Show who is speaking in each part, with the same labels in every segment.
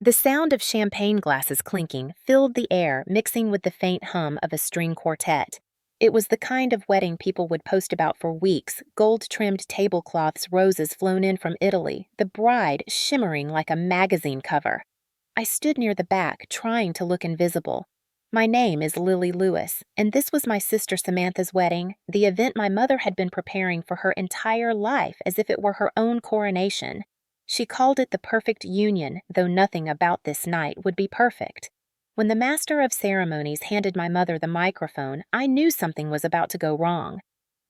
Speaker 1: The sound of champagne glasses clinking filled the air, mixing with the faint hum of a string quartet. It was the kind of wedding people would post about for weeks, gold-trimmed tablecloths, roses flown in from Italy, the bride shimmering like a magazine cover. I stood near the back, trying to look invisible. My name is Lily Lewis, and this was my sister Samantha's wedding, the event my mother had been preparing for her entire life as if it were her own coronation. She called it the perfect union, though nothing about this night would be perfect. When the master of ceremonies handed my mother the microphone, I knew something was about to go wrong.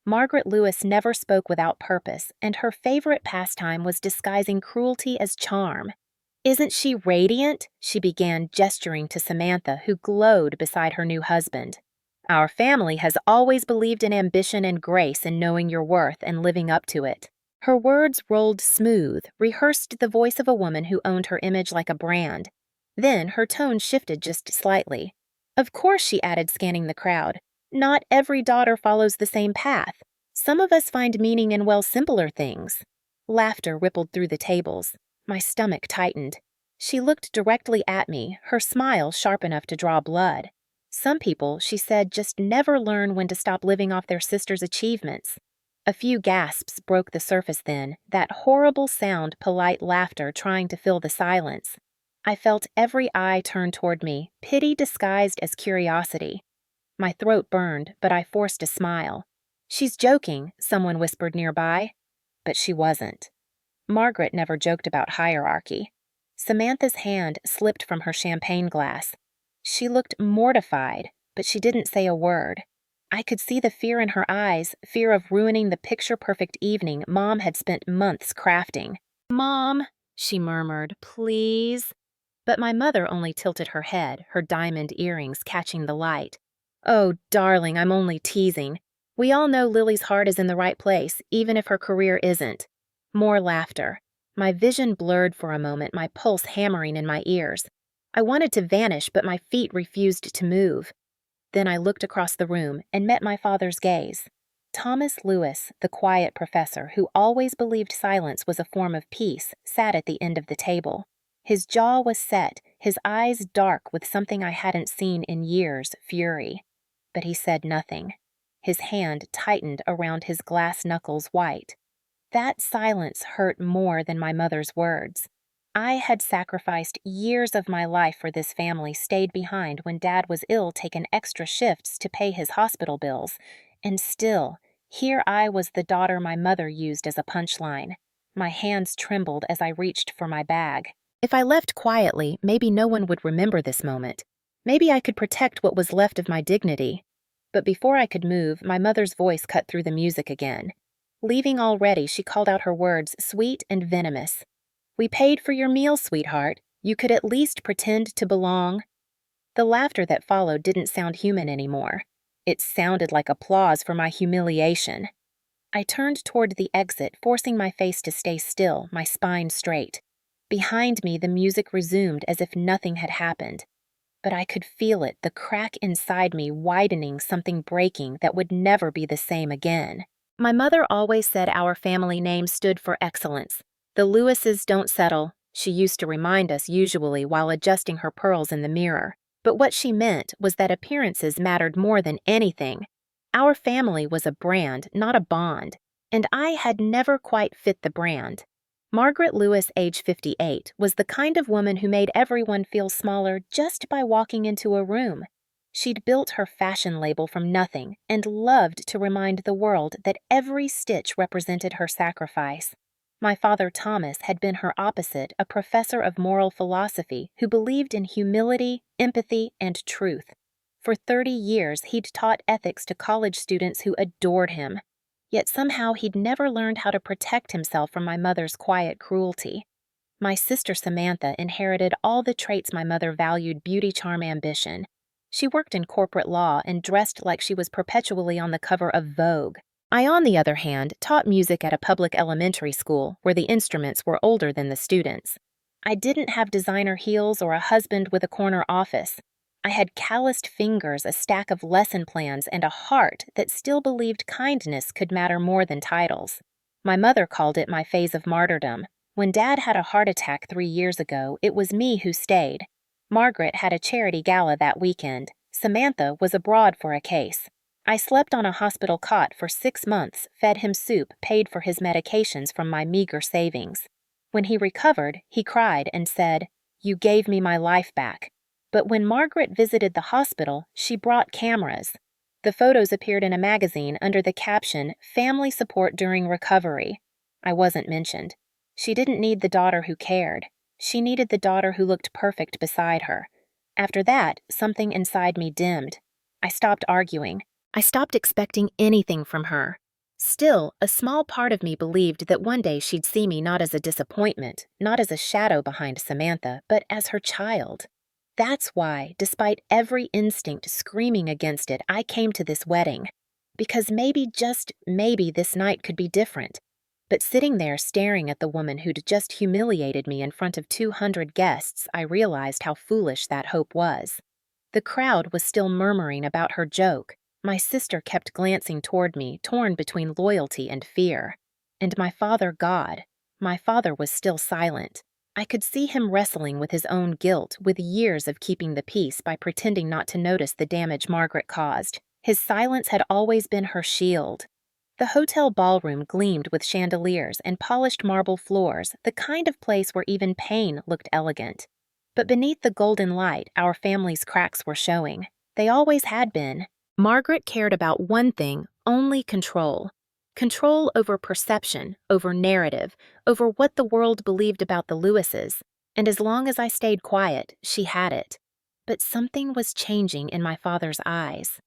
Speaker 1: Margaret Lewis never spoke without purpose, and her favorite pastime was disguising cruelty as charm. "Isn't she radiant?" she began, gesturing to Samantha, who glowed beside her new husband. "Our family has always believed in ambition and grace in knowing your worth and living up to it." Her words rolled smooth, rehearsed the voice of a woman who owned her image like a brand. Then her tone shifted just slightly. "Of course," she added, scanning the crowd. "Not every daughter follows the same path. Some of us find meaning in, well, simpler things." Laughter rippled through the tables. My stomach tightened. She looked directly at me, her smile sharp enough to draw blood. "Some people," she said, "just never learn when to stop living off their sister's achievements." A few gasps broke the surface then, that horrible sound, polite laughter trying to fill the silence. I felt every eye turn toward me, pity disguised as curiosity. My throat burned, but I forced a smile. "She's joking," someone whispered nearby. But she wasn't. Margaret never joked about hierarchy. Samantha's hand slipped from her champagne glass. She looked mortified, but she didn't say a word. I could see the fear in her eyes, fear of ruining the picture-perfect evening Mom had spent months crafting. "Mom," she murmured, "please." But my mother only tilted her head, her diamond earrings catching the light. "Oh, darling, I'm only teasing. We all know Lily's heart is in the right place, even if her career isn't." More laughter. My vision blurred for a moment, my pulse hammering in my ears. I wanted to vanish, but my feet refused to move. Then I looked across the room and met my father's gaze. Thomas Lewis, the quiet professor who always believed silence was a form of peace, sat at the end of the table. His jaw was set, his eyes dark with something I hadn't seen in years, fury. But he said nothing. His hand tightened around his glass knuckles white. That silence hurt more than my mother's words. I had sacrificed years of my life for this family, stayed behind when Dad was ill, taken extra shifts to pay his hospital bills, and still, here I was the daughter my mother used as a punchline. My hands trembled as I reached for my bag. If I left quietly, maybe no one would remember this moment. Maybe I could protect what was left of my dignity. But before I could move, my mother's voice cut through the music again. Leaving already, she called out her words, sweet and venomous. "We paid for your meal, sweetheart. You could at least pretend to belong." The laughter that followed didn't sound human anymore. It sounded like applause for my humiliation. I turned toward the exit, forcing my face to stay still, my spine straight. Behind me, the music resumed as if nothing had happened. But I could feel it, the crack inside me widening, something breaking that would never be the same again. My mother always said our family name stood for excellence. "The Lewises don't settle," she used to remind us usually while adjusting her pearls in the mirror. But what she meant was that appearances mattered more than anything. Our family was a brand, not a bond, and I had never quite fit the brand. Margaret Lewis, age 58, was the kind of woman who made everyone feel smaller just by walking into a room. She'd built her fashion label from nothing and loved to remind the world that every stitch represented her sacrifice. My father Thomas had been her opposite, a professor of moral philosophy who believed in humility, empathy, and truth. For 30 years, he'd taught ethics to college students who adored him. Yet somehow he'd never learned how to protect himself from my mother's quiet cruelty. My sister Samantha inherited all the traits my mother valued: beauty, charm, ambition. She worked in corporate law and dressed like she was perpetually on the cover of Vogue. I, on the other hand, taught music at a public elementary school where the instruments were older than the students. I didn't have designer heels or a husband with a corner office. I had calloused fingers, a stack of lesson plans, and a heart that still believed kindness could matter more than titles. My mother called it my phase of martyrdom. When Dad had a heart attack 3 years ago, it was me who stayed. Margaret had a charity gala that weekend. Samantha was abroad for a case. I slept on a hospital cot for 6 months, fed him soup, paid for his medications from my meager savings. When he recovered, he cried and said, "You gave me my life back." But when Margaret visited the hospital, she brought cameras. The photos appeared in a magazine under the caption, "Family Support During Recovery." I wasn't mentioned. She didn't need the daughter who cared. She needed the daughter who looked perfect beside her. After that, something inside me dimmed. I stopped arguing. I stopped expecting anything from her. Still, a small part of me believed that one day she'd see me not as a disappointment, not as a shadow behind Samantha, but as her child. That's why, despite every instinct screaming against it, I came to this wedding. Because maybe, just maybe, this night could be different. But sitting there staring at the woman who'd just humiliated me in front of 200 guests, I realized how foolish that hope was. The crowd was still murmuring about her joke. My sister kept glancing toward me, torn between loyalty and fear. And my father, God. My father was still silent. I could see him wrestling with his own guilt, with years of keeping the peace by pretending not to notice the damage Margaret caused. His silence had always been her shield. The hotel ballroom gleamed with chandeliers and polished marble floors, the kind of place where even pain looked elegant. But beneath the golden light, our family's cracks were showing. They always had been. Margaret cared about one thing, only control. Control over perception, over narrative, over what the world believed about the Lewises. And as long as I stayed quiet, she had it. But something was changing in my father's eyes.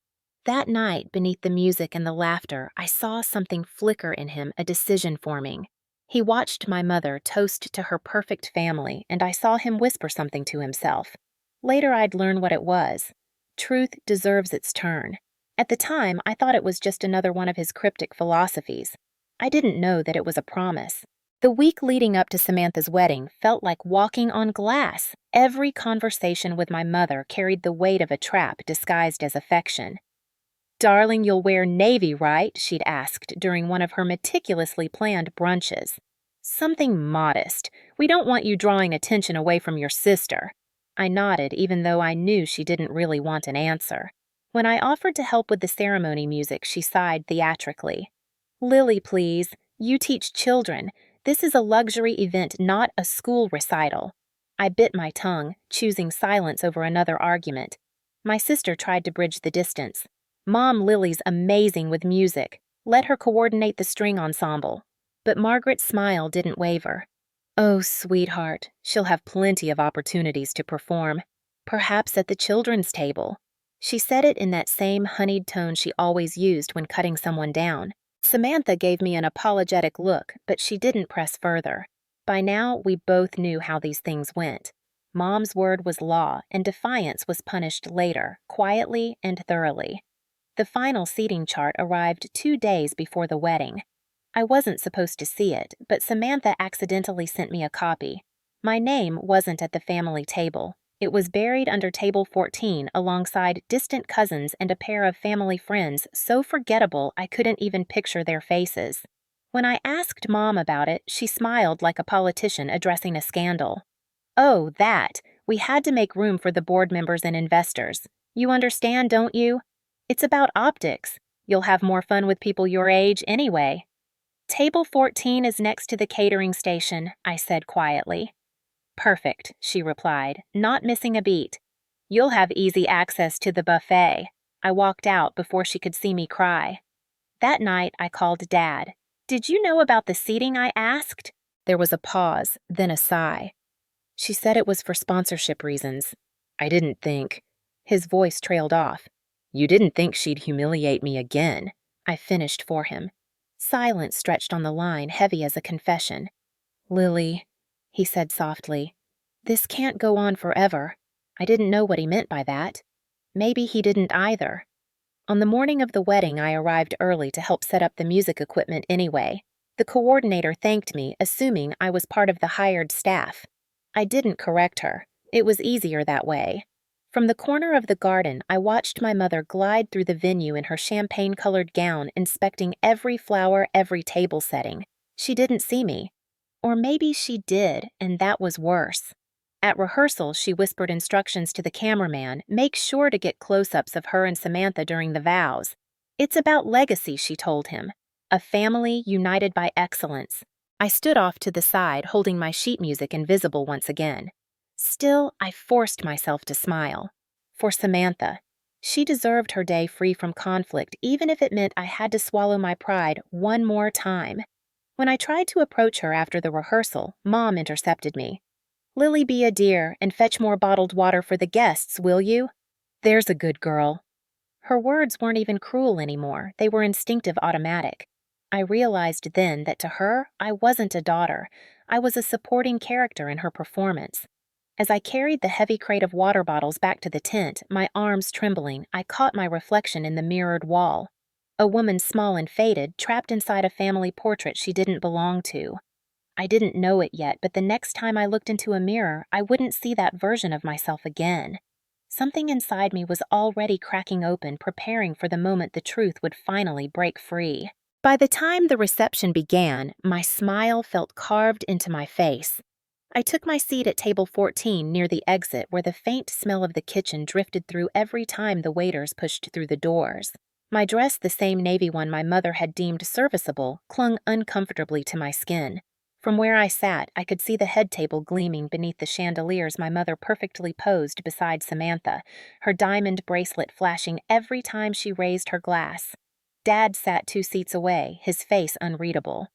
Speaker 1: That night, beneath the music and the laughter, I saw something flicker in him, a decision forming. He watched my mother toast to her perfect family, and I saw him whisper something to himself. Later I'd learn what it was. Truth deserves its turn. At the time, I thought it was just another one of his cryptic philosophies. I didn't know that it was a promise. The week leading up to Samantha's wedding felt like walking on glass. Every conversation with my mother carried the weight of a trap disguised as affection. "Darling, you'll wear navy, right?" she'd asked during one of her meticulously planned brunches. "Something modest. We don't want you drawing attention away from your sister." I nodded, even though I knew she didn't really want an answer. When I offered to help with the ceremony music, she sighed theatrically. "Lily, please. You teach children. This is a luxury event, not a school recital." I bit my tongue, choosing silence over another argument. My sister tried to bridge the distance. "Mom Lily's amazing with music. Let her coordinate the string ensemble." But Margaret's smile didn't waver. "Oh, sweetheart, she'll have plenty of opportunities to perform. Perhaps at the children's table." She said it in that same honeyed tone she always used when cutting someone down. Samantha gave me an apologetic look, but she didn't press further. By now, we both knew how these things went. Mom's word was law, and defiance was punished later, quietly and thoroughly. The final seating chart arrived 2 days before the wedding. I wasn't supposed to see it, but Samantha accidentally sent me a copy. My name wasn't at the family table. It was buried under table 14 alongside distant cousins and a pair of family friends so forgettable I couldn't even picture their faces. When I asked Mom about it, she smiled like a politician addressing a scandal. "Oh, that. We had to make room for the board members and investors. You understand, don't you? It's about optics. You'll have more fun with people your age anyway." "Table 14 is next to the catering station," I said quietly. "Perfect," she replied, not missing a beat. "You'll have easy access to the buffet." I walked out before she could see me cry. That night, I called Dad. "Did you know about the seating I asked?" There was a pause, then a sigh. "She said it was for sponsorship reasons." I didn't think. His voice trailed off. "You didn't think she'd humiliate me again?" I finished for him. Silence stretched on the line, heavy as a confession. "Lily," he said softly, "this can't go on forever." I didn't know what he meant by that. Maybe he didn't either. On the morning of the wedding, I arrived early to help set up the music equipment anyway. The coordinator thanked me, assuming I was part of the hired staff. I didn't correct her. It was easier that way. From the corner of the garden, I watched my mother glide through the venue in her champagne-colored gown, inspecting every flower, every table setting. She didn't see me. Or maybe she did, and that was worse. At rehearsal, she whispered instructions to the cameraman, make sure to get close-ups of her and Samantha during the vows. It's about legacy, she told him. A family united by excellence. I stood off to the side, holding my sheet music invisible once again. Still, I forced myself to smile. For Samantha. She deserved her day free from conflict, even if it meant I had to swallow my pride one more time. When I tried to approach her after the rehearsal, Mom intercepted me. "Lily, be a dear and fetch more bottled water for the guests, will you?" "There's a good girl." Her words weren't even cruel anymore, they were instinctive, automatic. I realized then that to her, I wasn't a daughter. I was a supporting character in her performance. As I carried the heavy crate of water bottles back to the tent, my arms trembling, I caught my reflection in the mirrored wall. A woman small and faded, trapped inside a family portrait she didn't belong to. I didn't know it yet, but the next time I looked into a mirror, I wouldn't see that version of myself again. Something inside me was already cracking open, preparing for the moment the truth would finally break free. By the time the reception began, my smile felt carved into my face. I took my seat at table 14 near the exit where the faint smell of the kitchen drifted through every time the waiters pushed through the doors. My dress, the same navy one my mother had deemed serviceable, clung uncomfortably to my skin. From where I sat, I could see the head table gleaming beneath the chandeliers my mother perfectly posed beside Samantha, her diamond bracelet flashing every time she raised her glass. Dad sat 2 seats away, his face unreadable.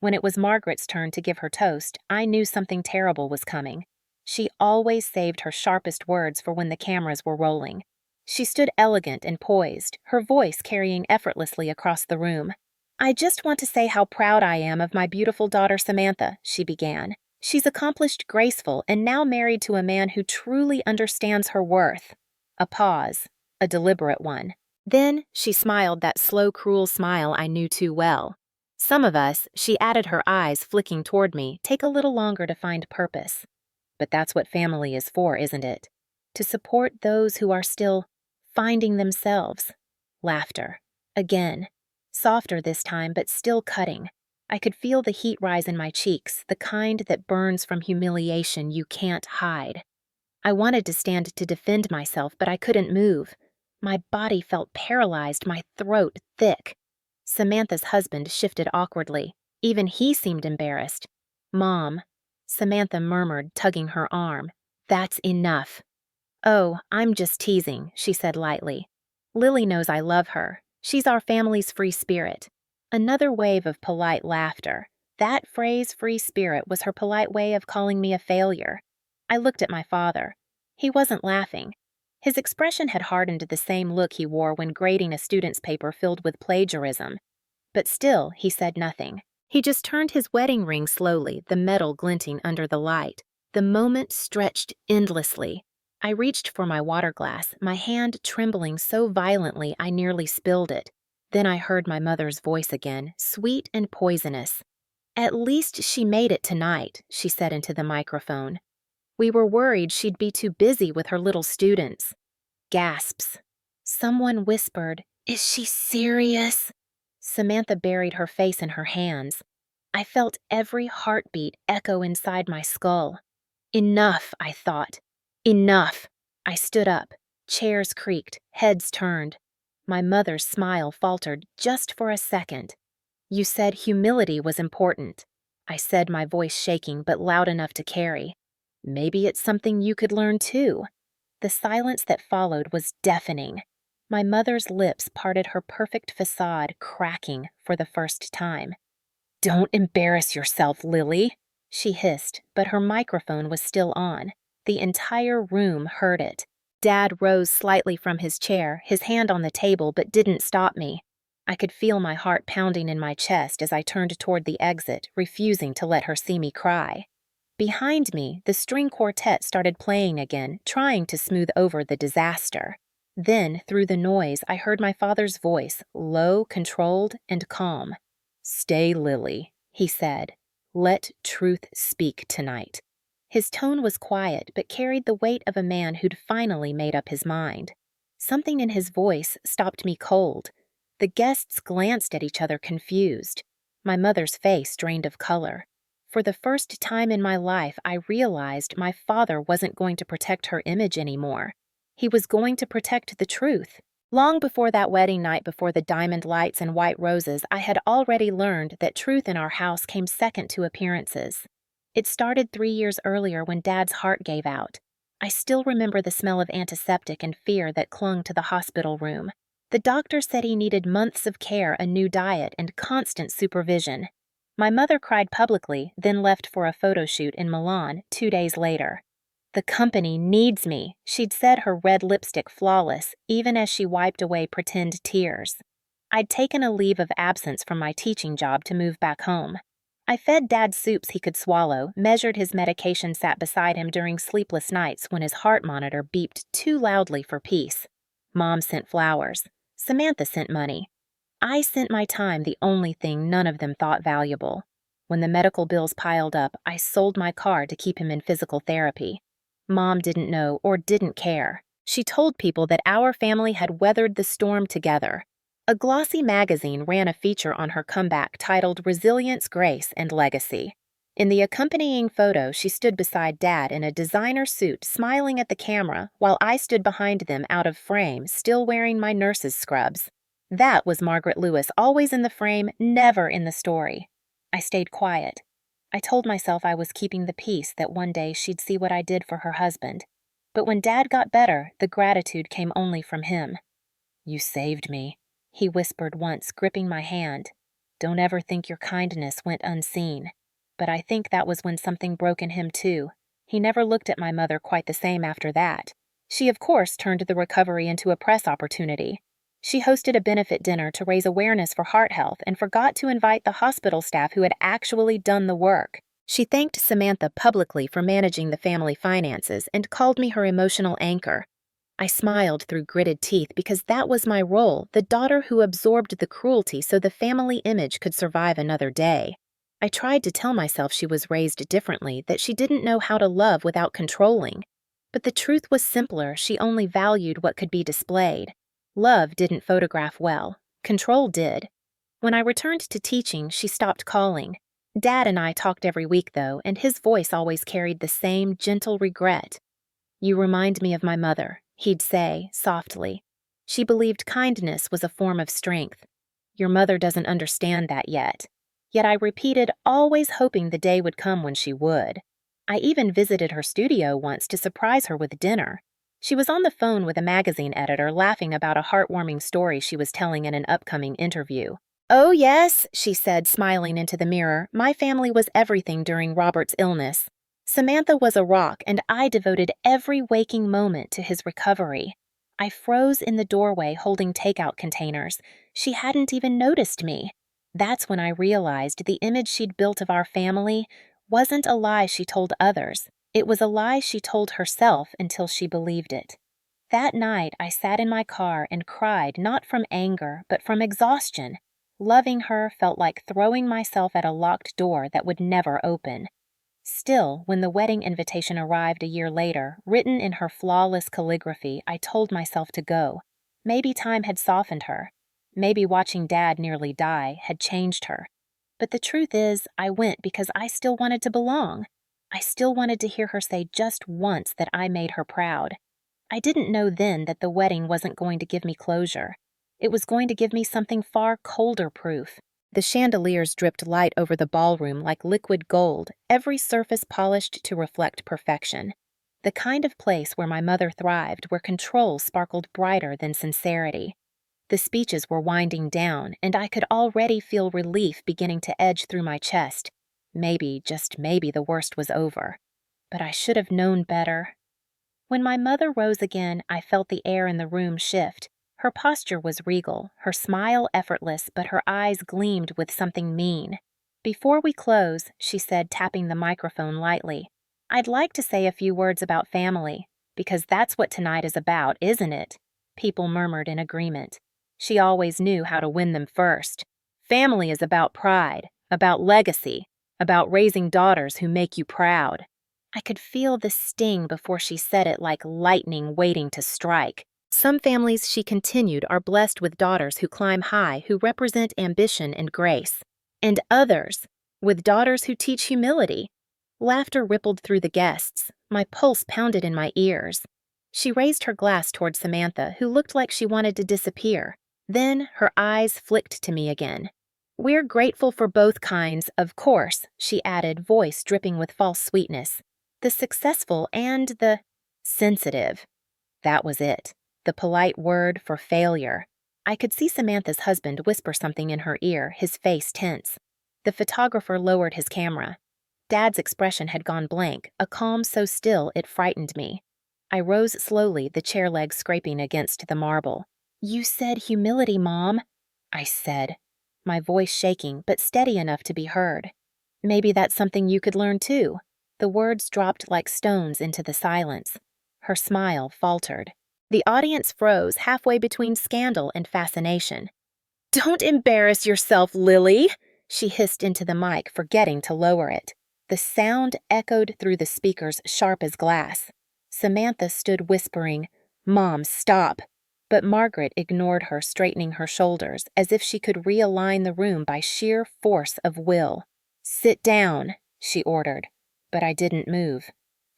Speaker 1: When it was Margaret's turn to give her toast, I knew something terrible was coming. She always saved her sharpest words for when the cameras were rolling. She stood elegant and poised, her voice carrying effortlessly across the room. "I just want to say how proud I am of my beautiful daughter Samantha," she began. "She's accomplished, graceful, and now married to a man who truly understands her worth." A pause, a deliberate one. Then she smiled that slow, cruel smile I knew too well. "Some of us," she added, her eyes flicking toward me, "take a little longer to find purpose. But that's what family is for, isn't it? To support those who are still finding themselves." Laughter. Again. Softer this time, but still cutting. I could feel the heat rise in my cheeks, the kind that burns from humiliation you can't hide. I wanted to stand to defend myself, but I couldn't move. My body felt paralyzed, my throat thick. Samantha's husband shifted awkwardly. Even he seemed embarrassed. "Mom," Samantha murmured, tugging her arm. "That's enough." "Oh, I'm just teasing," she said lightly. "Lily knows I love her. She's our family's free spirit." Another wave of polite laughter. That phrase, free spirit, was her polite way of calling me a failure. I looked at my father. He wasn't laughing. His expression had hardened to the same look he wore when grading a student's paper filled with plagiarism. But still, he said nothing. He just turned his wedding ring slowly, the metal glinting under the light. The moment stretched endlessly. I reached for my water glass, my hand trembling so violently I nearly spilled it. Then I heard my mother's voice again, sweet and poisonous. "At least she made it tonight," she said into the microphone. "We were worried she'd be too busy with her little students." Gasps. Someone whispered, "Is she serious?" Samantha buried her face in her hands. I felt every heartbeat echo inside my skull. Enough, I thought. Enough. I stood up. Chairs creaked, heads turned. My mother's smile faltered just for a second. "You said humility was important," I said, my voice shaking but loud enough to carry. "Maybe it's something you could learn too." The silence that followed was deafening. My mother's lips parted, her perfect facade cracking for the first time. "Don't embarrass yourself, Lily," she hissed, but her microphone was still on. The entire room heard it. Dad rose slightly from his chair, his hand on the table, but didn't stop me. I could feel my heart pounding in my chest as I turned toward the exit, refusing to let her see me cry. Behind me, the string quartet started playing again, trying to smooth over the disaster. Then, through the noise, I heard my father's voice, low, controlled, and calm. "Stay, Lily," he said. "Let truth speak tonight." His tone was quiet, but carried the weight of a man who'd finally made up his mind. Something in his voice stopped me cold. The guests glanced at each other confused. My mother's face drained of color. For the first time in my life, I realized my father wasn't going to protect her image anymore. He was going to protect the truth. Long before that wedding night before the diamond lights and white roses, I had already learned that truth in our house came second to appearances. It started 3 years earlier when Dad's heart gave out. I still remember the smell of antiseptic and fear that clung to the hospital room. The doctor said he needed months of care, a new diet, and constant supervision. My mother cried publicly, then left for a photo shoot in Milan 2 days later. The company needs me, she'd said, her red lipstick flawless, even as she wiped away pretend tears. I'd taken a leave of absence from my teaching job to move back home. I fed Dad soups he could swallow, measured his medication, sat beside him during sleepless nights when his heart monitor beeped too loudly for peace. Mom sent flowers. Samantha sent money. I sent my time, the only thing none of them thought valuable. When the medical bills piled up, I sold my car to keep him in physical therapy. Mom didn't know or didn't care. She told people that our family had weathered the storm together. A glossy magazine ran a feature on her comeback titled Resilience, Grace, and Legacy. In the accompanying photo, she stood beside Dad in a designer suit, smiling at the camera, while I stood behind them out of frame, still wearing my nurse's scrubs. That was Margaret Lewis, always in the frame, never in the story. I stayed quiet. I told myself I was keeping the peace, that one day she'd see what I did for her husband. But when Dad got better, the gratitude came only from him. "You saved me," he whispered once, gripping my hand. "Don't ever think your kindness went unseen." But I think that was when something broke in him too. He never looked at my mother quite the same after that. She, of course, turned the recovery into a press opportunity. She hosted a benefit dinner to raise awareness for heart health and forgot to invite the hospital staff who had actually done the work. She thanked Samantha publicly for managing the family finances and called me her emotional anchor. I smiled through gritted teeth because that was my role, the daughter who absorbed the cruelty so the family image could survive another day. I tried to tell myself she was raised differently, that she didn't know how to love without controlling. But the truth was simpler. She only valued what could be displayed. Love didn't photograph well. Control did. When I returned to teaching, she stopped calling. Dad and I talked every week, though, and his voice always carried the same gentle regret. "You remind me of my mother," he'd say, softly. "She believed kindness was a form of strength. Your mother doesn't understand that yet." Yet I repeated, always hoping the day would come when she would. I even visited her studio once to surprise her with dinner. She was on the phone with a magazine editor, laughing about a heartwarming story she was telling in an upcoming interview. "Oh, yes," she said, smiling into the mirror. "My family was everything during Robert's illness. Samantha was a rock, and I devoted every waking moment to his recovery." I froze in the doorway holding takeout containers. She hadn't even noticed me. That's when I realized the image she'd built of our family wasn't a lie she told others. It was a lie she told herself until she believed it. That night, I sat in my car and cried, not from anger, but from exhaustion. Loving her felt like throwing myself at a locked door that would never open. Still, when the wedding invitation arrived a year later, written in her flawless calligraphy, I told myself to go. Maybe time had softened her. Maybe watching Dad nearly die had changed her. But the truth is, I went because I still wanted to belong. I still wanted to hear her say just once that I made her proud. I didn't know then that the wedding wasn't going to give me closure. It was going to give me something far colder proof. The chandeliers dripped light over the ballroom like liquid gold, every surface polished to reflect perfection. The kind of place where my mother thrived, where control sparkled brighter than sincerity. The speeches were winding down, and I could already feel relief beginning to edge through my chest. Maybe, just maybe, the worst was over. But I should have known better. When my mother rose again, I felt the air in the room shift. Her posture was regal, her smile effortless, but her eyes gleamed with something mean. "Before we close," she said, tapping the microphone lightly, "I'd like to say a few words about family, because that's what tonight is about, isn't it?" People murmured in agreement. She always knew how to win them first. Family is about pride, about legacy, about raising daughters who make you proud. I could feel the sting before she said it, like lightning waiting to strike. Some families, she continued, are blessed with daughters who climb high, who represent ambition and grace. And others, with daughters who teach humility. Laughter rippled through the guests. My pulse pounded in my ears. She raised her glass toward Samantha, who looked like she wanted to disappear. Then her eyes flicked to me again. We're grateful for both kinds, of course, she added, voice dripping with false sweetness. The successful and the sensitive. That was it. The polite word for failure. I could see Samantha's husband whisper something in her ear, his face tense. The photographer lowered his camera. Dad's expression had gone blank, a calm so still it frightened me. I rose slowly, the chair legs scraping against the marble. You said humility, Mom, I said, my voice shaking but steady enough to be heard. Maybe that's something you could learn too. The words dropped like stones into the silence. Her smile faltered. The audience froze halfway between scandal and fascination. Don't embarrass yourself, Lily, she hissed into the mic, forgetting to lower it. The sound echoed through the speakers sharp as glass. Samantha stood whispering, Mom, stop. But Margaret ignored her, straightening her shoulders, as if she could realign the room by sheer force of will. Sit down, she ordered, but I didn't move.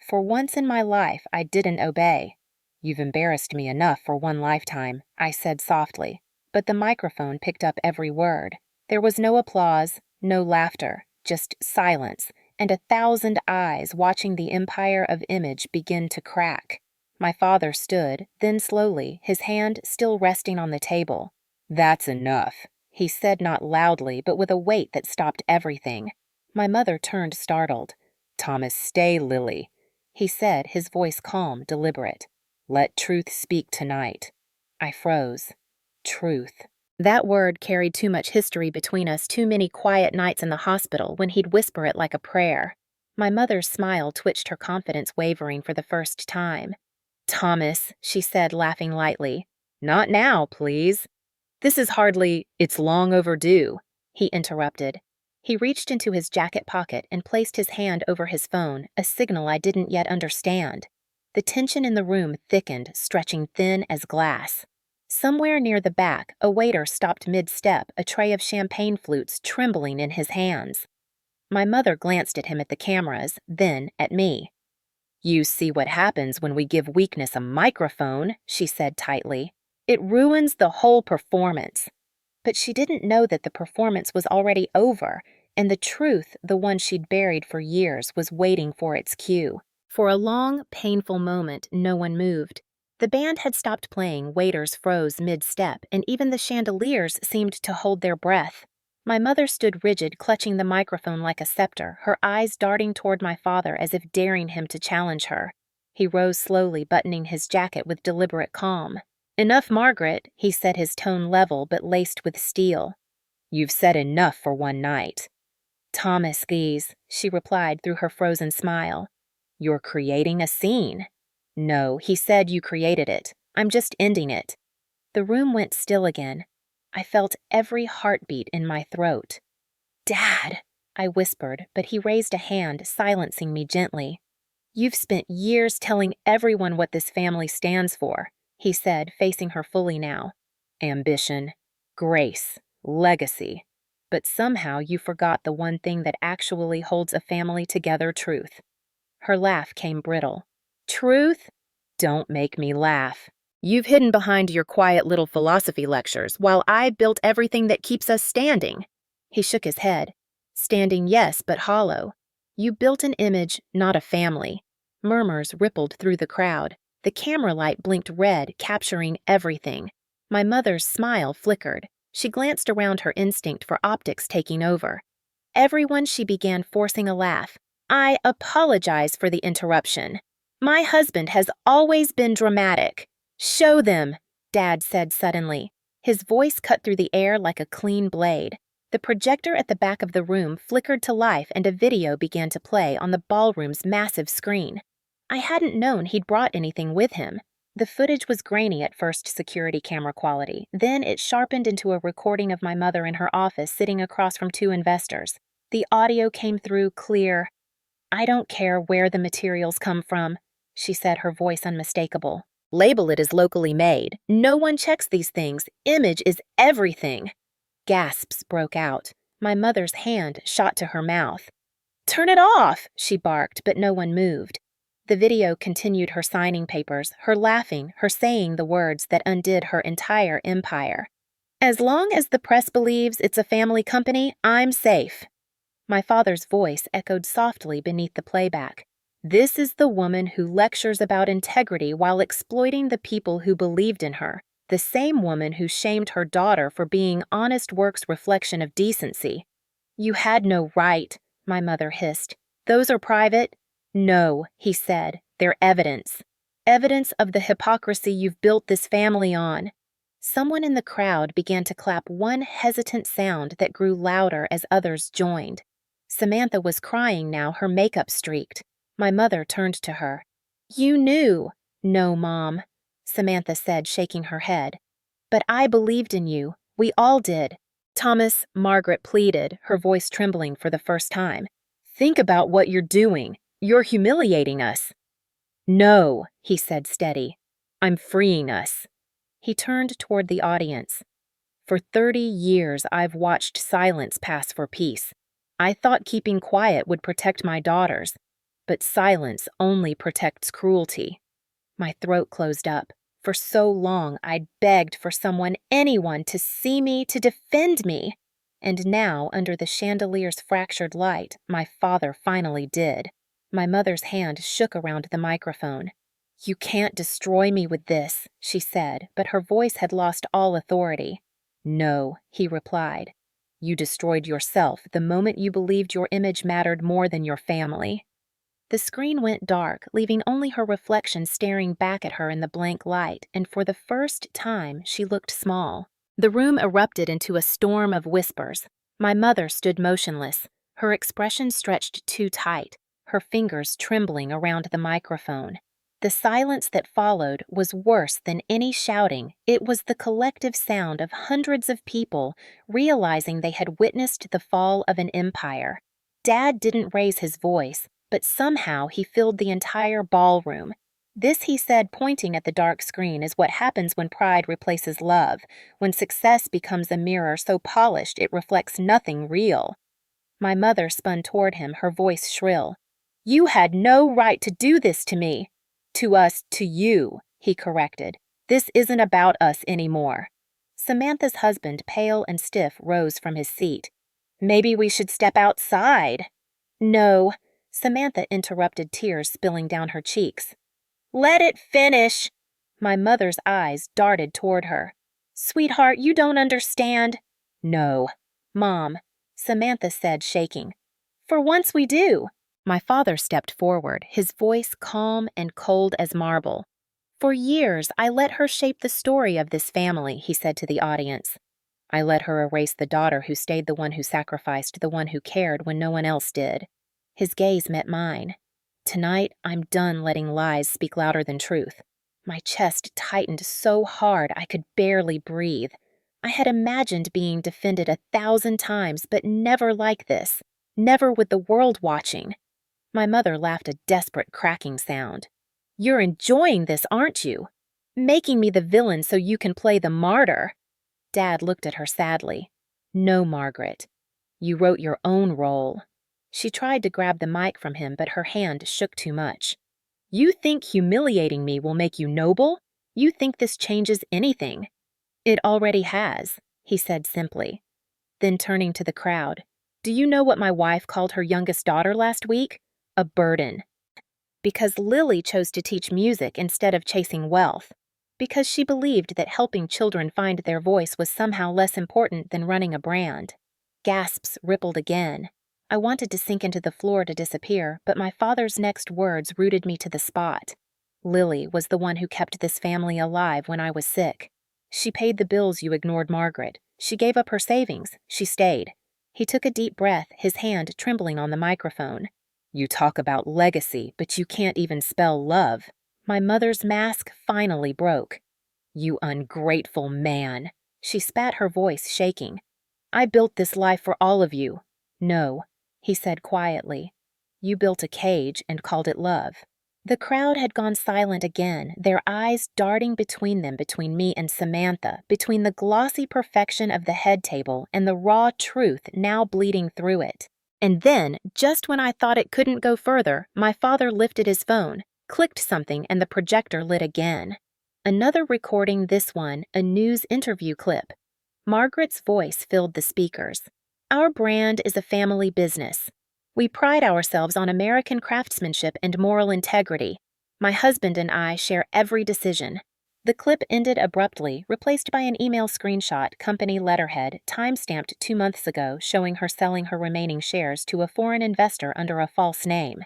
Speaker 1: For once in my life, I didn't obey. You've embarrassed me enough for one lifetime, I said softly, but the microphone picked up every word. There was no applause, no laughter, just silence, and 1,000 eyes watching the empire of image begin to crack. My father stood, then slowly, his hand still resting on the table. That's enough, he said, not loudly, but with a weight that stopped everything. My mother turned startled. Thomas, stay, Lily, he said, his voice calm, deliberate. Let truth speak tonight. I froze. Truth. That word carried too much history between us, too many quiet nights in the hospital when he'd whisper it like a prayer. My mother's smile twitched, her confidence wavering for the first time. Thomas, she said, laughing lightly. Not now, please. This is hardly, it's long overdue, he interrupted. He reached into his jacket pocket and placed his hand over his phone, a signal I didn't yet understand. The tension in the room thickened, stretching thin as glass. Somewhere near the back, a waiter stopped mid-step, a tray of champagne flutes trembling in his hands. My mother glanced at him at the cameras, then at me. You see what happens when we give weakness a microphone, she said tightly. It ruins the whole performance. But she didn't know that the performance was already over, and the truth, the one she'd buried for years, was waiting for its cue. For a long, painful moment, no one moved. The band had stopped playing, waiters froze mid-step, and even the chandeliers seemed to hold their breath. My mother stood rigid, clutching the microphone like a scepter, her eyes darting toward my father as if daring him to challenge her. He rose slowly, buttoning his jacket with deliberate calm. Enough, Margaret, he said, his tone level but laced with steel. You've said enough for one night. Thomas Geese, she replied through her frozen smile. You're creating a scene. No, he said, you created it. I'm just ending it. The room went still again. I felt every heartbeat in my throat. Dad, I whispered, but he raised a hand, silencing me gently. You've spent years telling everyone what this family stands for, he said, facing her fully now. Ambition, grace, legacy. But somehow you forgot the one thing that actually holds a family together, truth. Her laugh came brittle. Truth? Don't make me laugh. You've hidden behind your quiet little philosophy lectures while I built everything that keeps us standing. He shook his head. Standing, yes, but hollow. You built an image, not a family. Murmurs rippled through the crowd. The camera light blinked red, capturing everything. My mother's smile flickered. She glanced around, her instinct for optics taking over. Everyone, she began forcing a laugh. I apologize for the interruption. My husband has always been dramatic. Show them, Dad said suddenly. His voice cut through the air like a clean blade. The projector at the back of the room flickered to life and a video began to play on the ballroom's massive screen. I hadn't known he'd brought anything with him. The footage was grainy at first, security camera quality. Then it sharpened into a recording of my mother in her office sitting across from 2 investors. The audio came through clear. I don't care where the materials come from, she said, her voice unmistakable. Label it as locally made. No one checks these things. Image is everything. Gasps broke out. My mother's hand shot to her mouth. "Turn it off!" she barked, but no one moved. The video continued her signing papers, her laughing, her saying the words that undid her entire empire. "As long as the press believes it's a family company, I'm safe." My father's voice echoed softly beneath the playback. "This is the woman who lectures about integrity while exploiting the people who believed in her, the same woman who shamed her daughter for being honest work's reflection of decency." "You had no right," my mother hissed. "Those are private." "No," he said. "They're evidence. Evidence of the hypocrisy you've built this family on." Someone in the crowd began to clap one hesitant sound that grew louder as others joined. Samantha was crying now, her makeup streaked. My mother turned to her. "You knew." "No, Mom," Samantha said, shaking her head. "But I believed in you. We all did." "Thomas," Margaret pleaded, her voice trembling for the first time. "Think about what you're doing. You're humiliating us." "No," he said steady. "I'm freeing us." He turned toward the audience. "For 30 years, I've watched silence pass for peace. I thought keeping quiet would protect my daughters, but silence only protects cruelty." My throat closed up. For so long, I'd begged for someone, anyone, to see me, to defend me. And now, under the chandelier's fractured light, my father finally did. My mother's hand shook around the microphone. "You can't destroy me with this," she said, but her voice had lost all authority. "No," he replied. "You destroyed yourself the moment you believed your image mattered more than your family." The screen went dark, leaving only her reflection staring back at her in the blank light, and for the first time she looked small. The room erupted into a storm of whispers. My mother stood motionless, her expression stretched too tight, her fingers trembling around the microphone. The silence that followed was worse than any shouting. It was the collective sound of hundreds of people realizing they had witnessed the fall of an empire. Dad didn't raise his voice, but somehow he filled the entire ballroom. This, he said, pointing at the dark screen, is what happens when pride replaces love, when success becomes a mirror so polished it reflects nothing real. My mother spun toward him, her voice shrill. "You had no right to do this to me." "To us, to you," he corrected. "This isn't about us anymore." Samantha's husband, pale and stiff, rose from his seat. "Maybe we should step outside." "No," Samantha interrupted, tears spilling down her cheeks. "Let it finish." My mother's eyes darted toward her. "Sweetheart, you don't understand." "No." "Mom," Samantha said, shaking. "For once we do." My father stepped forward, his voice calm and cold as marble. "For years, I let her shape the story of this family," he said to the audience. "I let her erase the daughter who stayed the one who sacrificed, the one who cared when no one else did." His gaze met mine. "Tonight, I'm done letting lies speak louder than truth." My chest tightened so hard I could barely breathe. I had imagined being defended 1,000 times, but never like this. Never with the world watching. My mother laughed a desperate cracking sound. "You're enjoying this, aren't you? Making me the villain so you can play the martyr." Dad looked at her sadly. "No, Margaret. You wrote your own role." She tried to grab the mic from him, but her hand shook too much. "You think humiliating me will make you noble? You think this changes anything?" "It already has," he said simply. Then turning to the crowd, "Do you know what my wife called her youngest daughter last week? A burden. Because Lily chose to teach music instead of chasing wealth. Because she believed that helping children find their voice was somehow less important than running a brand." Gasps rippled again. I wanted to sink into the floor to disappear, but my father's next words rooted me to the spot. "Lily was the one who kept this family alive when I was sick. She paid the bills you ignored, Margaret. She gave up her savings. She stayed." He took a deep breath, his hand trembling on the microphone. "You talk about legacy, but you can't even spell love." My mother's mask finally broke. "You ungrateful man." She spat, her voice shaking. "I built this life for all of you." "No," he said quietly. "You built a cage and called it love." The crowd had gone silent again, their eyes darting between them, between me and Samantha, between the glossy perfection of the head table and the raw truth now bleeding through it. And then, just when I thought it couldn't go further, my father lifted his phone, clicked something, and the projector lit again. Another recording, this one, a news interview clip. Margaret's voice filled the speakers. Our brand is a family business. We pride ourselves on American craftsmanship and moral integrity. My husband and I share every decision. The clip ended abruptly, replaced by an email screenshot, company letterhead, time-stamped 2 months ago, showing her selling her remaining shares to a foreign investor under a false name.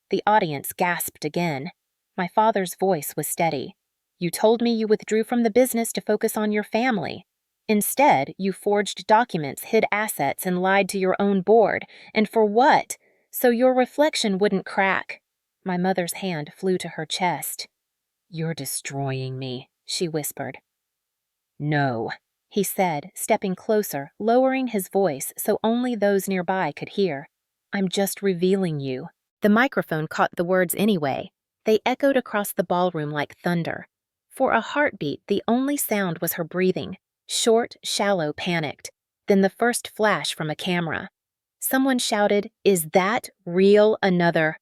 Speaker 1: The audience gasped again. My father's voice was steady. You told me you withdrew from the business to focus on your family. Instead, you forged documents, hid assets, and lied to your own board. And for what? So your reflection wouldn't crack. My mother's hand flew to her chest. You're destroying me, she whispered. No, he said, stepping closer, lowering his voice so only those nearby could hear. I'm just revealing you. The microphone caught the words anyway. They echoed across the ballroom like thunder. For a heartbeat, the only sound was her breathing. Short, shallow, panicked. Then the first flash from a camera. Someone shouted, "Is that real?" Another,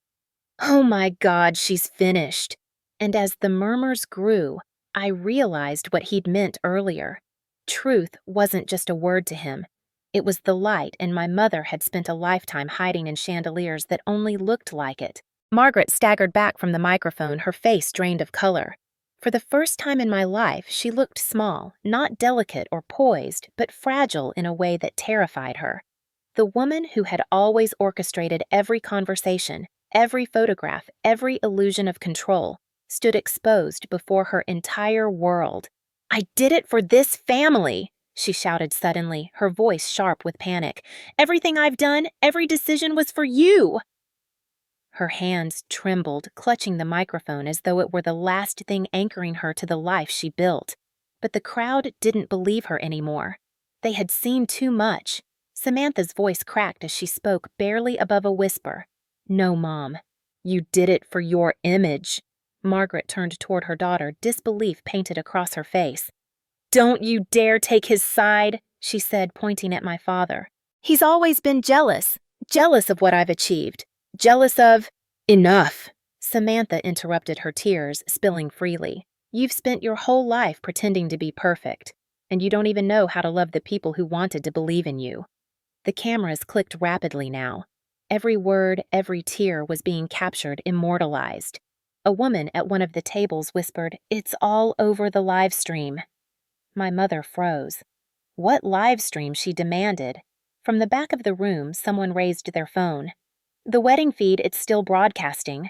Speaker 1: "Oh my God, she's finished." And as the murmurs grew, I realized what he'd meant earlier. Truth wasn't just a word to him. It was the light, and my mother had spent a lifetime hiding in chandeliers that only looked like it. Margaret staggered back from the microphone, her face drained of color. For the first time in my life, she looked small, not delicate or poised, but fragile in a way that terrified her. The woman who had always orchestrated every conversation, every photograph, every illusion of control, stood exposed before her entire world. I did it for this family, she shouted suddenly, her voice sharp with panic. Everything I've done, every decision was for you. Her hands trembled, clutching the microphone as though it were the last thing anchoring her to the life she built. But the crowd didn't believe her anymore. They had seen too much. Samantha's voice cracked as she spoke, barely above a whisper. No, Mom. You did it for your image. Margaret turned toward her daughter, disbelief painted across her face. Don't you dare take his side, she said, pointing at my father. He's always been jealous of what I've achieved. Jealous of— Enough! Samantha interrupted her tears, spilling freely. You've spent your whole life pretending to be perfect, and you don't even know how to love the people who wanted to believe in you. The cameras clicked rapidly now. Every word, every tear was being captured, immortalized. A woman at one of the tables whispered, "It's all over the live stream." My mother froze. What live stream, she demanded. From the back of the room, someone raised their phone. The wedding feed, it's still broadcasting.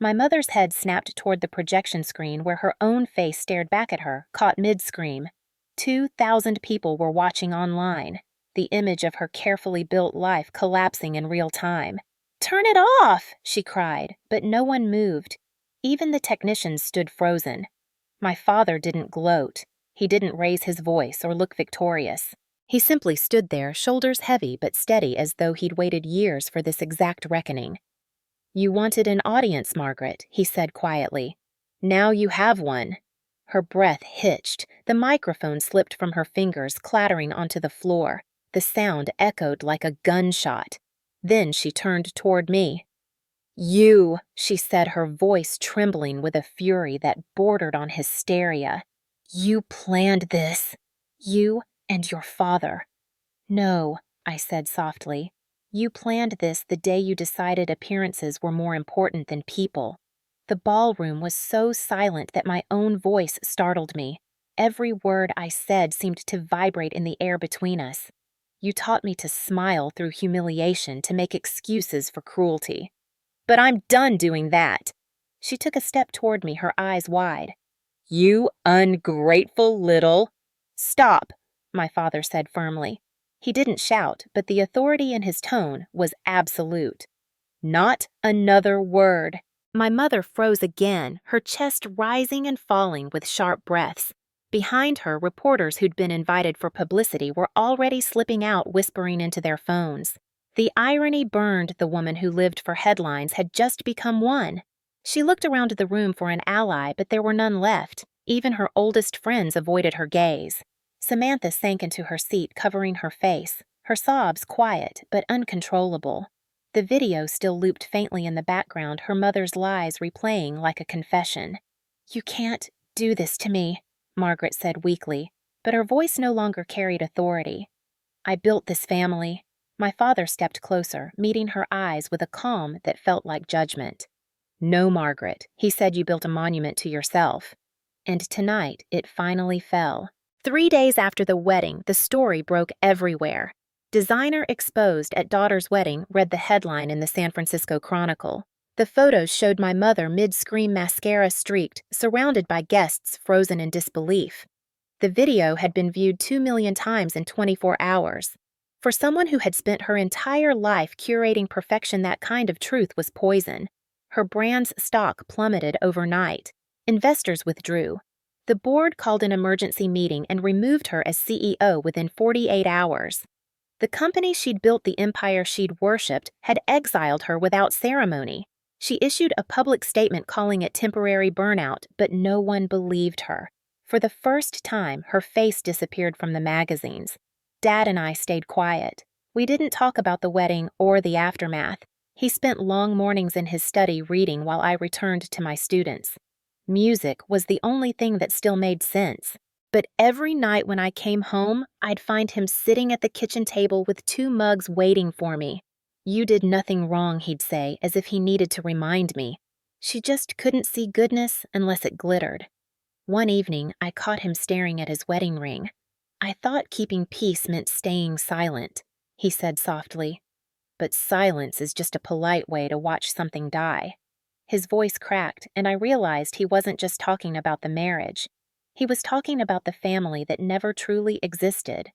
Speaker 1: My mother's head snapped toward the projection screen where her own face stared back at her, caught mid-scream. 2,000 people were watching online, the image of her carefully built life collapsing in real time. Turn it off, she cried, but no one moved. Even the technicians stood frozen. My father didn't gloat. He didn't raise his voice or look victorious. He simply stood there, shoulders heavy but steady, as though he'd waited years for this exact reckoning. You wanted an audience, Margaret, he said quietly. Now you have one. Her breath hitched. The microphone slipped from her fingers, clattering onto the floor. The sound echoed like a gunshot. Then she turned toward me. You, she said, her voice trembling with a fury that bordered on hysteria. You planned this. You and your father. No, I said softly. You planned this the day you decided appearances were more important than people. The ballroom was so silent that my own voice startled me. Every word I said seemed to vibrate in the air between us. You taught me to smile through humiliation, to make excuses for cruelty. But I'm done doing that. She took a step toward me, her eyes wide. You ungrateful little— Stop, my father said firmly. He didn't shout, but the authority in his tone was absolute. Not another word. My mother froze again, her chest rising and falling with sharp breaths. Behind her, reporters who'd been invited for publicity were already slipping out, whispering into their phones. The irony burned the woman who lived for headlines had just become one. She looked around the room for an ally, but there were none left. Even her oldest friends avoided her gaze. Samantha sank into her seat, covering her face, her sobs quiet but uncontrollable. The video still looped faintly in the background, her mother's lies replaying like a confession. "You can't do this to me," Margaret said weakly, but her voice no longer carried authority. "I built this family." My father stepped closer, meeting her eyes with a calm that felt like judgment. "No, Margaret, he said you built a monument to yourself." And tonight it finally fell. 3 days after the wedding, the story broke everywhere. "Designer exposed at daughter's wedding," read the headline in the San Francisco Chronicle. The photos showed my mother mid-scream, mascara streaked, surrounded by guests frozen in disbelief. The video had been viewed 2 million times in 24 hours. For someone who had spent her entire life curating perfection, that kind of truth was poison. Her brand's stock plummeted overnight. Investors withdrew. The board called an emergency meeting and removed her as CEO within 48 hours. The company she'd built, the empire she'd worshipped, had exiled her without ceremony. She issued a public statement calling it temporary burnout, but no one believed her. For the first time, her face disappeared from the magazines. Dad and I stayed quiet. We didn't talk about the wedding or the aftermath. He spent long mornings in his study reading while I returned to my students. Music was the only thing that still made sense. But every night when I came home, I'd find him sitting at the kitchen table with 2 mugs waiting for me. "You did nothing wrong," he'd say, as if he needed to remind me. She just couldn't see goodness unless it glittered. One evening, I caught him staring at his wedding ring. "I thought keeping peace meant staying silent," he said softly. "But silence is just a polite way to watch something die." His voice cracked, and I realized he wasn't just talking about the marriage. He was talking about the family that never truly existed.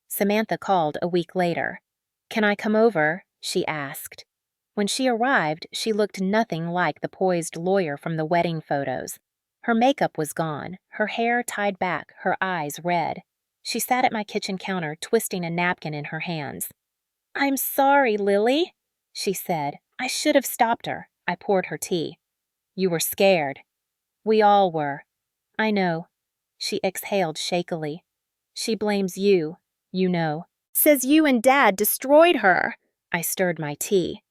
Speaker 1: Samantha called a week later. "Can I come over?" she asked. When she arrived, she looked nothing like the poised lawyer from the wedding photos. Her makeup was gone, her hair tied back, her eyes red. She sat at my kitchen counter, twisting a napkin in her hands. "I'm sorry, Lily," she said. I should have stopped her. I poured her tea. "You were scared." "We all were." "I know." She exhaled shakily. "She blames you, you know. Says you and Dad destroyed her." I stirred my tea.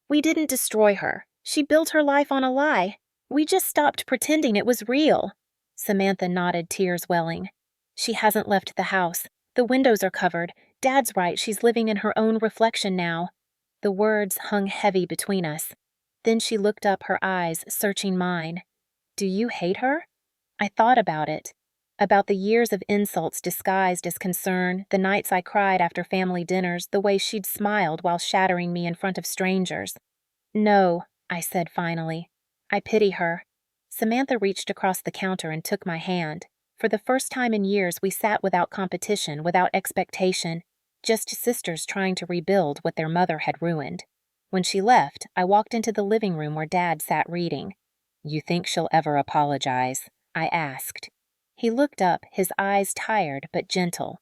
Speaker 1: "We didn't destroy her. She built her life on a lie. We just stopped pretending it was real." Samantha nodded, tears welling. "She hasn't left the house. The windows are covered. Dad's right, she's living in her own reflection now." The words hung heavy between us. Then she looked up, her eyes searching mine. "Do you hate her?" I thought about it. About the years of insults disguised as concern, the nights I cried after family dinners, the way she'd smiled while shattering me in front of strangers. "No," I said finally. "I pity her." Samantha reached across the counter and took my hand. For the first time in years, we sat without competition, without expectation, just sisters trying to rebuild what their mother had ruined. When she left, I walked into the living room where Dad sat reading. "You think she'll ever apologize?" I asked. He looked up, his eyes tired but gentle.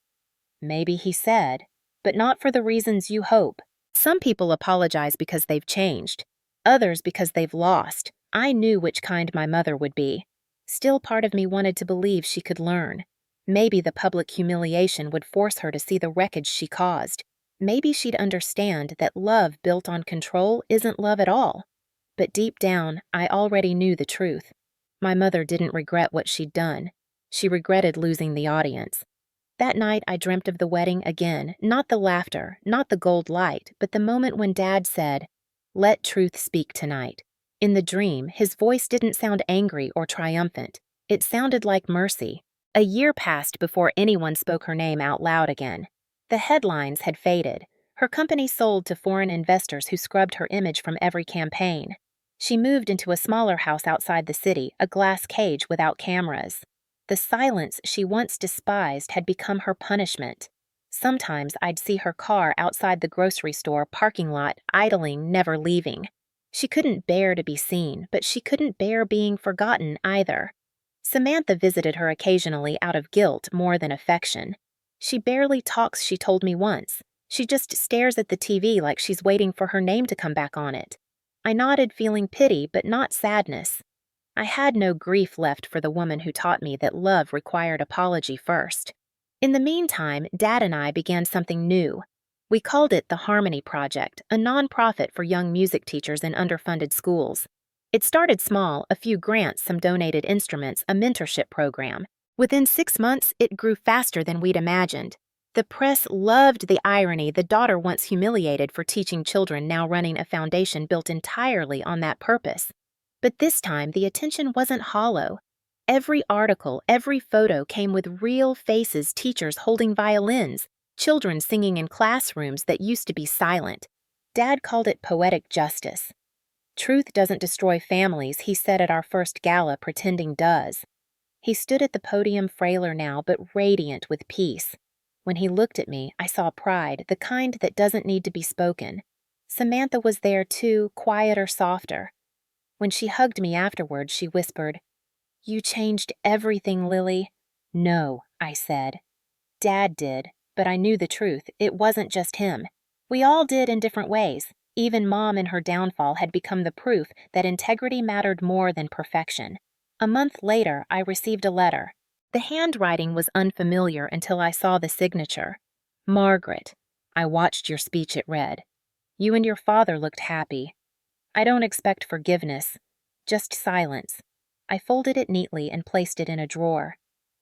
Speaker 1: "Maybe," he said, "but not for the reasons you hope. Some people apologize because they've changed, others because they've lost. I knew which kind my mother would be. Still, part of me wanted to believe she could learn. Maybe the public humiliation would force her to see the wreckage she caused. Maybe she'd understand that love built on control isn't love at all. But deep down, I already knew the truth. My mother didn't regret what she'd done. She regretted losing the audience. That night, I dreamt of the wedding again, not the laughter, not the gold light, but the moment when Dad said, "Let truth speak tonight." In the dream, his voice didn't sound angry or triumphant. It sounded like mercy. A year passed before anyone spoke her name out loud again. The headlines had faded. Her company sold to foreign investors who scrubbed her image from every campaign. She moved into a smaller house outside the city, a glass cage without cameras. The silence she once despised had become her punishment. Sometimes I'd see her car outside the grocery store parking lot, idling, never leaving. She couldn't bear to be seen, but she couldn't bear being forgotten either. Samantha visited her occasionally out of guilt more than affection. "She barely talks," she told me once. "She just stares at the TV like she's waiting for her name to come back on it." I nodded, feeling pity, but not sadness. I had no grief left for the woman who taught me that love required apology first. In the meantime, Dad and I began something new. We called it the Harmony Project, a nonprofit for young music teachers in underfunded schools. It started small, a few grants, some donated instruments, a mentorship program. Within 6 months, it grew faster than we'd imagined. The press loved the irony the daughter once humiliated for teaching children now running a foundation built entirely on that purpose. But this time, the attention wasn't hollow. Every article, every photo came with real faces, teachers holding violins, children singing in classrooms that used to be silent. Dad called it poetic justice. Truth doesn't destroy families, he said at our first gala, pretending does. He stood at the podium, frailer now, but radiant with peace. When he looked at me, I saw pride, the kind that doesn't need to be spoken. Samantha was there too, quieter, softer. When she hugged me afterward, she whispered, "You changed everything, Lily." "No," I said. "Dad did, but I knew the truth. It wasn't just him. We all did in different ways. Even Mom in her downfall had become the proof that integrity mattered more than perfection." A month later, I received a letter. The handwriting was unfamiliar until I saw the signature. "Margaret, I watched your speech," it read. "You and your father looked happy. I don't expect forgiveness, just silence." I folded it neatly and placed it in a drawer.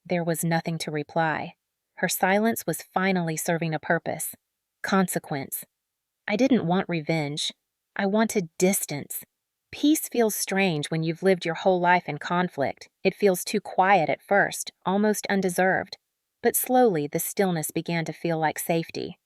Speaker 1: There was nothing to reply. Her silence was finally serving a purpose. Consequence. I didn't want revenge. I wanted distance. Peace feels strange when you've lived your whole life in conflict. It feels too quiet at first, almost undeserved. But slowly, the stillness began to feel like safety.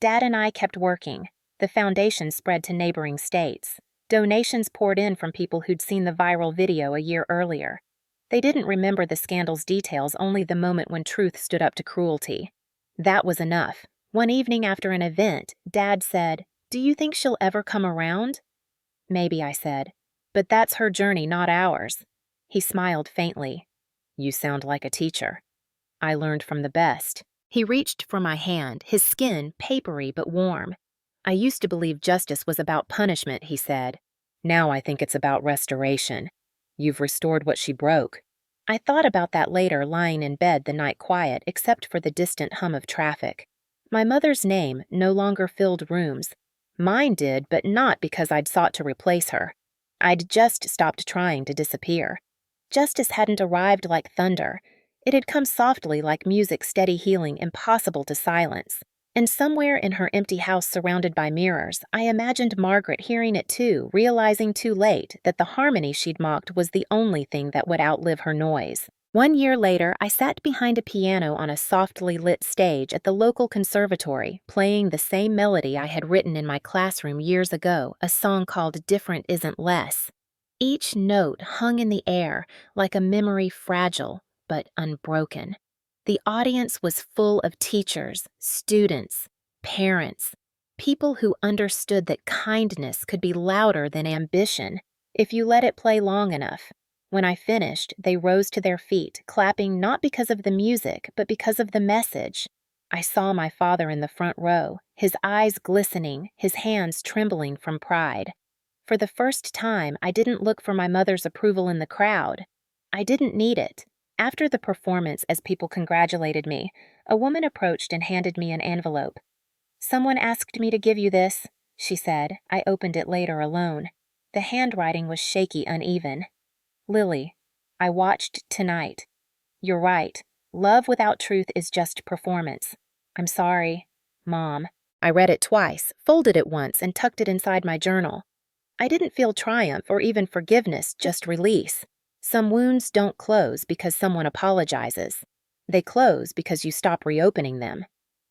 Speaker 1: Dad and I kept working. The foundation spread to neighboring states. Donations poured in from people who'd seen the viral video a year earlier. They didn't remember the scandal's details, only the moment when truth stood up to cruelty. That was enough. One evening after an event, Dad said, "Do you think she'll ever come around?" "Maybe," I said. "But that's her journey, not ours." He smiled faintly. "You sound like a teacher. I learned from the best." He reached for my hand, his skin papery but warm. "I used to believe justice was about punishment," he said. "Now I think it's about restoration. You've restored what she broke." I thought about that later, lying in bed, the night quiet, except for the distant hum of traffic. My mother's name no longer filled rooms. Mine did, but not because I'd sought to replace her. I'd just stopped trying to disappear. Justice hadn't arrived like thunder. It had come softly like music, steady healing, impossible to silence. And somewhere in her empty house surrounded by mirrors, I imagined Margaret hearing it too, realizing too late that the harmony she'd mocked was the only thing that would outlive her noise. 1 year later, I sat behind a piano on a softly lit stage at the local conservatory, playing the same melody I had written in my classroom years ago, a song called "Different Isn't Less." Each note hung in the air like a memory, fragile but unbroken. The audience was full of teachers, students, parents, people who understood that kindness could be louder than ambition if you let it play long enough. When I finished, they rose to their feet, clapping not because of the music, but because of the message. I saw my father in the front row, his eyes glistening, his hands trembling from pride. For the first time, I didn't look for my mother's approval in the crowd. I didn't need it. After the performance, as people congratulated me, a woman approached and handed me an envelope. "Someone asked me to give you this," she said. I opened it later alone. The handwriting was shaky, uneven. "Lily, I watched tonight. You're right. Love without truth is just performance. I'm sorry, Mom." I read it twice, folded it once, and tucked it inside my journal. I didn't feel triumph or even forgiveness, just release. Some wounds don't close because someone apologizes. They close because you stop reopening them.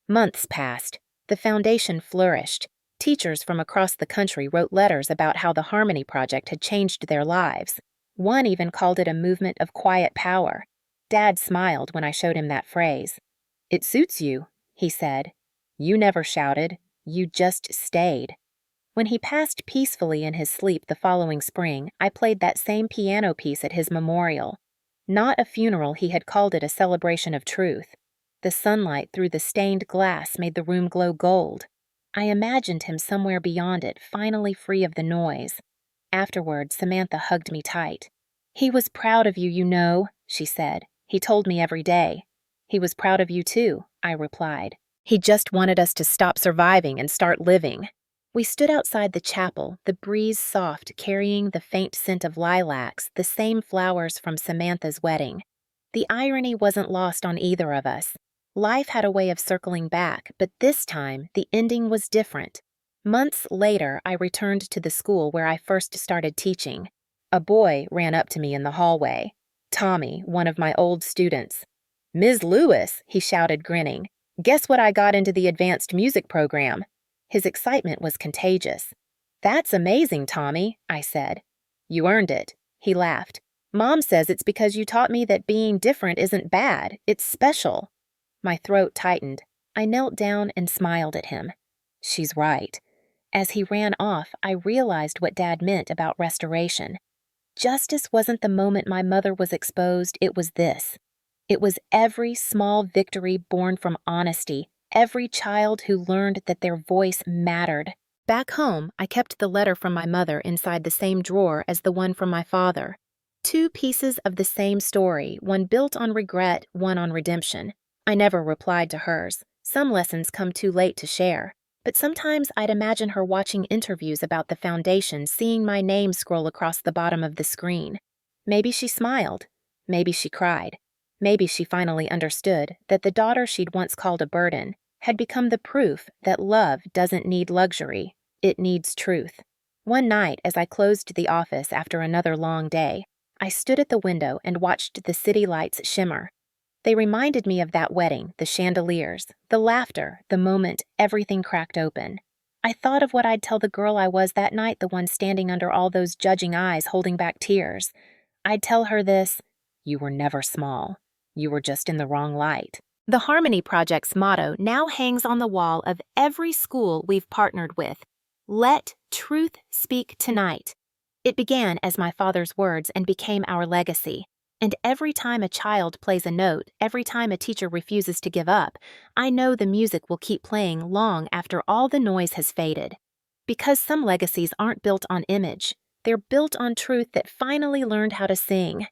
Speaker 1: Months passed. The foundation flourished. Teachers from across the country wrote letters about how the Harmony Project had changed their lives. One even called it a movement of quiet power. Dad smiled when I showed him that phrase. "It suits you," he said. "You never shouted. You just stayed." When he passed peacefully in his sleep the following spring, I played that same piano piece at his memorial. Not a funeral, he had called it a celebration of truth. The sunlight through the stained glass made the room glow gold. I imagined him somewhere beyond it, finally free of the noise. Afterward, Samantha hugged me tight. "He was proud of you, you know," she said. "He told me every day." "He was proud of you too," I replied. "He just wanted us to stop surviving and start living." We stood outside the chapel, the breeze soft, carrying the faint scent of lilacs, the same flowers from Samantha's wedding. The irony wasn't lost on either of us. Life had a way of circling back, but this time the ending was different. Months later, I returned to the school where I first started teaching. A boy ran up to me in the hallway. Tommy, one of my old students. "Ms. Lewis," he shouted, grinning. "Guess what I got into the advanced music program?" His excitement was contagious. "That's amazing, Tommy," I said. "You earned it," he laughed. "Mom says it's because you taught me that being different isn't bad, it's special." My throat tightened. I knelt down and smiled at him. She's right. As he ran off, I realized what Dad meant about restoration. Justice wasn't the moment my mother was exposed, it was this. It was every small victory born from honesty, every child who learned that their voice mattered. Back home, I kept the letter from my mother inside the same drawer as the one from my father. Two pieces of the same story, one built on regret, one on redemption. I never replied to hers. Some lessons come too late to share. But sometimes I'd imagine her watching interviews about the foundation, seeing my name scroll across the bottom of the screen. Maybe she smiled. Maybe she cried. Maybe she finally understood that the daughter she'd once called a burden had become the proof that love doesn't need luxury, it needs truth. One night, as I closed the office after another long day, I stood at the window and watched the city lights shimmer. They reminded me of that wedding, the chandeliers, the laughter, the moment everything cracked open. I thought of what I'd tell the girl I was that night, the one standing under all those judging eyes holding back tears. I'd tell her this: "You were never small. You were just in the wrong light." The Harmony Project's motto now hangs on the wall of every school we've partnered with. Let truth speak tonight. It began as my father's words and became our legacy. And every time a child plays a note, every time a teacher refuses to give up, I know the music will keep playing long after all the noise has faded. Because some legacies aren't built on image, they're built on truth that finally learned how to sing.